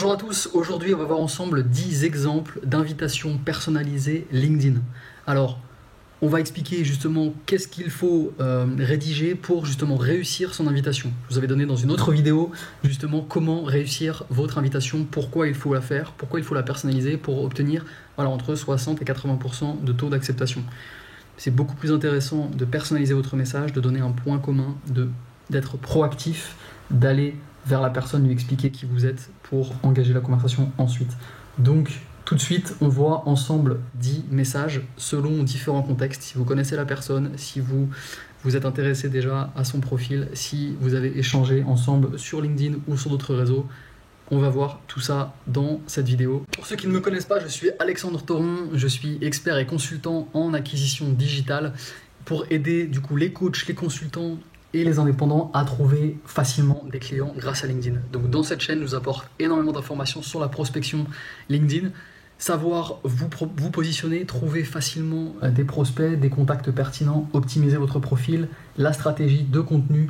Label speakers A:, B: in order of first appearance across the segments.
A: Bonjour à tous, aujourd'hui on va voir ensemble 10 exemples d'invitations personnalisées LinkedIn. Alors, on va expliquer justement qu'est-ce qu'il faut rédiger pour justement réussir son invitation. Je vous avais donné dans une autre vidéo justement comment réussir votre invitation, pourquoi il faut la faire, pourquoi il faut la personnaliser pour obtenir entre 60 et 80% de taux d'acceptation. C'est beaucoup plus intéressant de personnaliser votre message, de donner un point commun, d'être proactif, d'aller vers la personne, lui expliquer qui vous êtes pour engager la conversation ensuite. Donc, tout de suite, on voit ensemble 10 messages selon différents contextes. Si vous connaissez la personne, si vous êtes intéressé déjà à son profil, si vous avez échangé ensemble sur LinkedIn ou sur d'autres réseaux, on va voir tout ça dans cette vidéo. Pour ceux qui ne me connaissent pas, je suis Alexandre Thoron, je suis expert et consultant en acquisition digitale pour aider du coup les coachs, les consultants et les indépendants à trouver facilement des clients grâce à LinkedIn. Donc dans cette chaîne, je vous apporte énormément d'informations sur la prospection LinkedIn, savoir vous positionner, trouver facilement des prospects, des contacts pertinents, optimiser votre profil, la stratégie de contenu,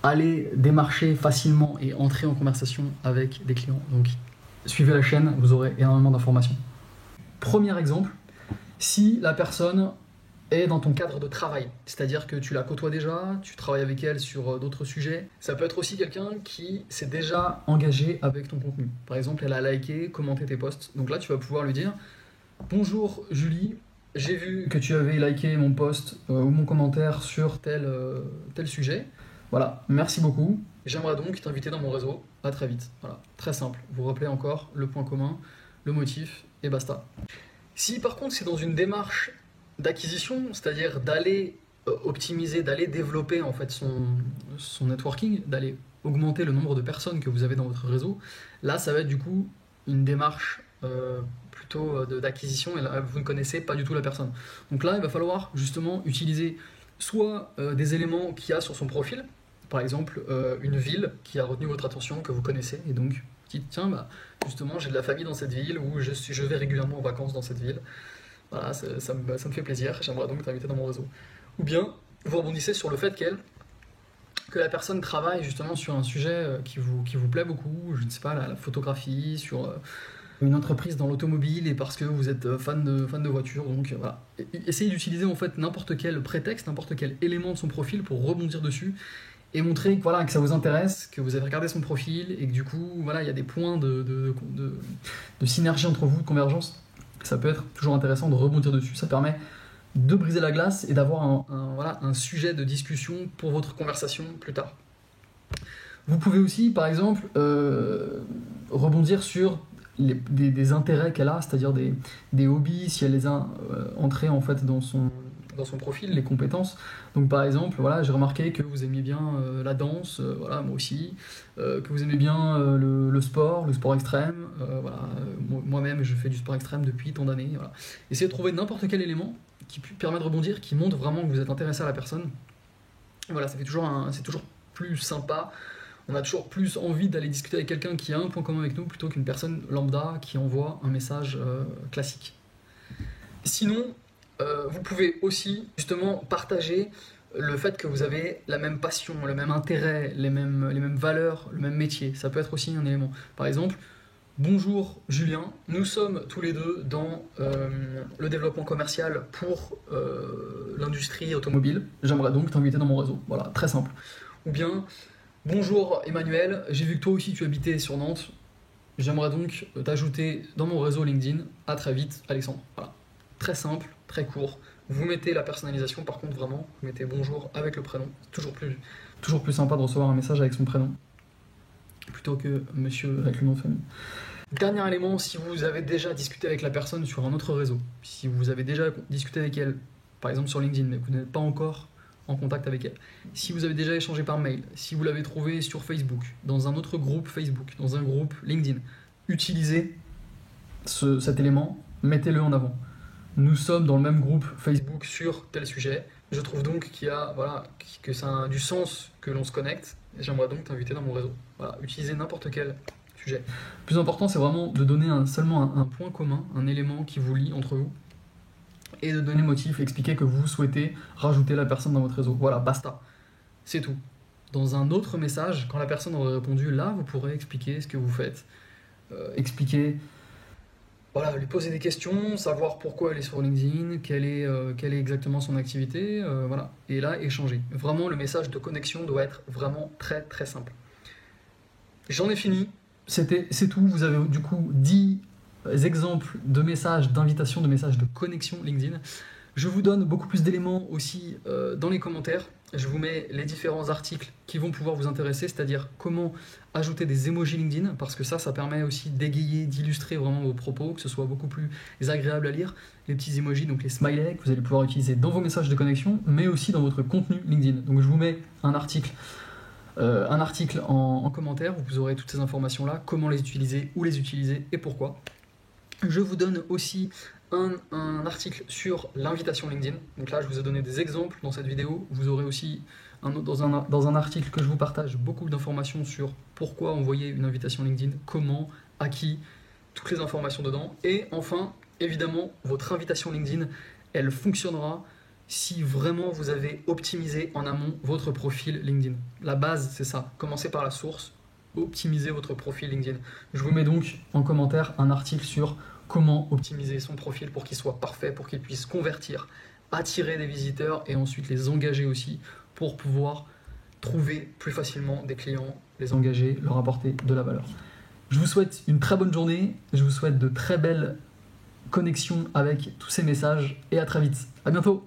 A: aller démarcher facilement et entrer en conversation avec des clients. Donc suivez la chaîne, vous aurez énormément d'informations. Premier exemple, si la personne est dans ton cadre de travail, c'est-à-dire que tu la côtoies déjà, tu travailles avec elle sur d'autres sujets. Ça peut être aussi quelqu'un qui s'est déjà engagé avec ton contenu. Par exemple, elle a liké, commenté tes posts. Donc là, tu vas pouvoir lui dire « Bonjour Julie, j'ai vu que tu avais liké mon post ou mon commentaire sur tel sujet. Voilà, merci beaucoup. J'aimerais donc t'inviter dans mon réseau. À très vite. » Voilà, très simple. Vous rappelez encore le point commun, le motif et basta. Si par contre c'est dans une démarche d'acquisition, c'est-à-dire d'aller optimiser, d'aller développer en fait son networking, d'aller augmenter le nombre de personnes que vous avez dans votre réseau, là ça va être du coup une démarche plutôt d'acquisition et là vous ne connaissez pas du tout la personne. Donc là il va falloir justement utiliser soit des éléments qu'il y a sur son profil, par exemple une ville qui a retenu votre attention, que vous connaissez, et donc vous dites tiens justement j'ai de la famille dans cette ville ou je vais régulièrement en vacances dans cette ville. Voilà, ça me fait plaisir, j'aimerais donc t'inviter dans mon réseau. Ou bien, vous rebondissez sur le fait que la personne travaille justement sur un sujet qui vous plaît beaucoup, je ne sais pas, la photographie, sur une entreprise dans l'automobile et parce que vous êtes fan de voiture, donc voilà. Essayez d'utiliser en fait n'importe quel prétexte, n'importe quel élément de son profil pour rebondir dessus et montrer que ça vous intéresse, que vous avez regardé son profil et que du coup, voilà, il y a des points de synergie entre vous, de convergence. Ça peut être toujours intéressant de rebondir dessus, ça permet de briser la glace et d'avoir un sujet de discussion pour votre conversation plus tard. Vous pouvez aussi, par exemple, rebondir sur des intérêts qu'elle a, c'est-à-dire des hobbies, si elle les a entrés en fait dans son profil, les compétences. Donc par exemple, voilà, j'ai remarqué que vous aimiez bien la danse, voilà, moi aussi, que vous aimez bien le sport extrême, voilà, moi-même je fais du sport extrême depuis tant d'années. Voilà. Essayez de trouver n'importe quel élément qui permet de rebondir, qui montre vraiment que vous êtes intéressé à la personne. Voilà, c'est toujours plus sympa. On a toujours plus envie d'aller discuter avec quelqu'un qui a un point commun avec nous plutôt qu'une personne lambda qui envoie un message classique. Sinon, vous pouvez aussi justement partager le fait que vous avez la même passion, le même intérêt, les mêmes valeurs, le même métier. Ça peut être aussi un élément. Par exemple, bonjour Julien, nous sommes tous les deux dans le développement commercial pour l'industrie automobile. J'aimerais donc t'inviter dans mon réseau. Voilà, très simple. Ou bien, bonjour Emmanuel, j'ai vu que toi aussi tu habitais sur Nantes. J'aimerais donc t'ajouter dans mon réseau LinkedIn. À très vite, Alexandre. Voilà. Très simple, très court. Vous mettez la personnalisation, par contre, vraiment, vous mettez bonjour avec le prénom. Toujours plus sympa de recevoir un message avec son prénom plutôt que monsieur avec le nom de famille. Dernier élément, si vous avez déjà discuté avec la personne sur un autre réseau, si vous avez déjà discuté avec elle, par exemple sur LinkedIn, mais que vous n'êtes pas encore en contact avec elle, si vous avez déjà échangé par mail, si vous l'avez trouvé sur Facebook, dans un autre groupe Facebook, dans un groupe LinkedIn, utilisez cet élément, mettez-le en avant. Nous sommes dans le même groupe Facebook sur tel sujet. Je trouve donc que ça a du sens que l'on se connecte. J'aimerais donc t'inviter dans mon réseau. Voilà, utilisez n'importe quel sujet. Le plus important, c'est vraiment de donner seulement un point commun, un élément qui vous lie entre vous, et de donner le motif, expliquer que vous souhaitez rajouter la personne dans votre réseau. Voilà, basta. C'est tout. Dans un autre message, quand la personne aura répondu, là, vous pourrez expliquer ce que vous faites. expliquer, voilà, lui poser des questions, savoir pourquoi elle est sur LinkedIn, quelle est exactement son activité, voilà. Et là, échanger. Vraiment, le message de connexion doit être vraiment très très simple. J'en ai fini. C'est tout. Vous avez du coup 10 exemples de messages d'invitation, de messages de connexion LinkedIn. Je vous donne beaucoup plus d'éléments aussi dans les commentaires. Je vous mets les différents articles qui vont pouvoir vous intéresser, c'est-à-dire comment ajouter des emojis LinkedIn, parce que ça permet aussi d'égayer, d'illustrer vraiment vos propos, que ce soit beaucoup plus agréable à lire. Les petits emojis, donc les smileys, que vous allez pouvoir utiliser dans vos messages de connexion, mais aussi dans votre contenu LinkedIn. Donc je vous mets un article en commentaire où vous aurez toutes ces informations-là, comment les utiliser, où les utiliser et pourquoi. Je vous donne aussi un article sur l'invitation LinkedIn. Donc là, je vous ai donné des exemples dans cette vidéo. Vous aurez aussi dans un article que je vous partage beaucoup d'informations sur pourquoi envoyer une invitation LinkedIn, comment, à qui, toutes les informations dedans. Et enfin, évidemment, votre invitation LinkedIn, elle fonctionnera si vraiment vous avez optimisé en amont votre profil LinkedIn. La base, c'est ça. Commencez par la source, optimisez votre profil LinkedIn. Je vous mets donc en commentaire un article sur comment optimiser son profil pour qu'il soit parfait, pour qu'il puisse convertir, attirer des visiteurs et ensuite les engager aussi pour pouvoir trouver plus facilement des clients, les engager, leur apporter de la valeur. Je vous souhaite une très bonne journée, je vous souhaite de très belles connexions avec tous ces messages et à très vite. À bientôt.